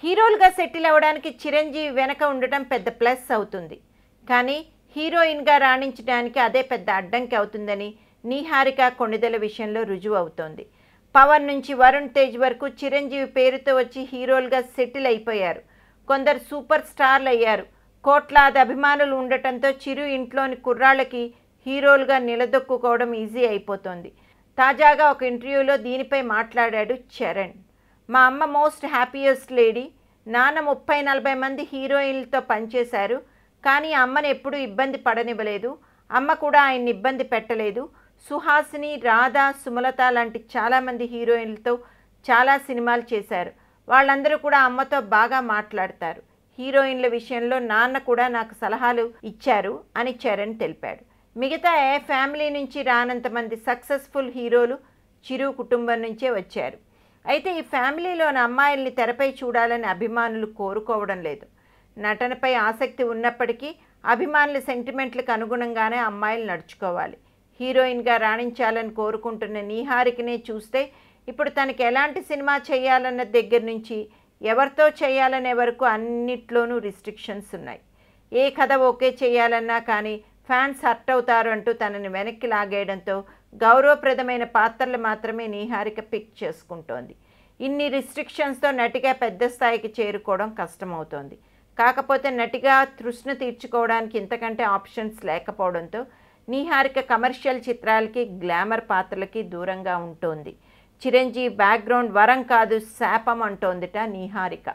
హీరోలుగా సెటిల్ అవ్వడానికి చిరంజీవి వెనక ఉండటం పెద్ద ప్లస్ అవుతుంది. కానీ హీరోయిన్గా రాణించడానికి అదే పెద్ద అడ్డంకి అవుతుందని నీహారిక కొణిదెల విషయంలో రుజువు అవుతోంది. పవన్ నుంచి వరుణ్ తేజ్ వరకు చిరంజీవి పేరుతో వచ్చి హీరోలుగా సెటిల్ అయిపోయారు. కొందరు సూపర్ స్టార్లు అయ్యారు. కోట్లాది అభిమానులు ఉండటంతో చిరు ఇంట్లోని కుర్రాళ్ళకి హీరోలుగా నిలదొక్కుకోవడం ఈజీ అయిపోతుంది. తాజాగా ఒక ఇంటర్వ్యూలో దీనిపై మాట్లాడాడు చరణ్. మా అమ్మ మోస్ట్ హ్యాపీయెస్ట్ లేడీ. నాన్న 30-40 మంది హీరోయిన్లతో పనిచేశారు. కానీ అమ్మని ఎప్పుడూ ఇబ్బంది పడనివ్వలేదు. అమ్మ కూడా ఆయన్ని ఇబ్బంది పెట్టలేదు. సుహాసిని, రాధా, సుమలత లాంటి చాలామంది హీరోయిన్లతో చాలా సినిమాలు చేశారు. వాళ్ళందరూ కూడా అమ్మతో బాగా మాట్లాడతారు. హీరోయిన్ల విషయంలో నాన్న కూడా నాకు సలహాలు ఇచ్చారు అని చరణ్ తెలిపాడు. మిగతా ఏ ఫ్యామిలీ నుంచి రానంతమంది సక్సెస్ఫుల్ హీరోలు చిరు కుటుంబం నుంచే వచ్చారు. అయితే ఈ ఫ్యామిలీలోని అమ్మాయిల్ని తెరపై చూడాలని అభిమానులు కోరుకోవడం లేదు. నటనపై ఆసక్తి ఉన్నప్పటికీ అభిమానుల సెంటిమెంట్లకు అనుగుణంగానే అమ్మాయిలు నడుచుకోవాలి. హీరోయిన్గా రాణించాలని కోరుకుంటున్న నీహారికనే చూస్తే ఇప్పుడు తనకి ఎలాంటి సినిమా చేయాలన్న దగ్గర నుంచి ఎవరితో చేయాలనే వరకు అన్నిట్లోనూ రిస్ట్రిక్షన్స్ ఉన్నాయి. ఏ కథ ఓకే చేయాలన్నా కానీ ఫ్యాన్స్ హర్ట్ అవుతారు అంటూ తనని వెనక్కి లాగేయడంతో గౌరవప్రదమైన పాత్రలు మాత్రమే నీహారిక పిక్ చేసుకుంటోంది. ఇన్ని రిస్ట్రిక్షన్స్తో నటిగా పెద్ద స్థాయికి చేరుకోవడం కష్టమవుతోంది. కాకపోతే నటిగా తృష్ణ తీర్చుకోవడానికి ఇంతకంటే ఆప్షన్స్ లేకపోవడంతో నీహారిక కమర్షియల్ చిత్రాలకి, గ్లామర్ పాత్రలకి దూరంగా ఉంటోంది. చిరంజీవి బ్యాక్గ్రౌండ్ వరం కాదు శాపం అంటోందిట నీహారిక.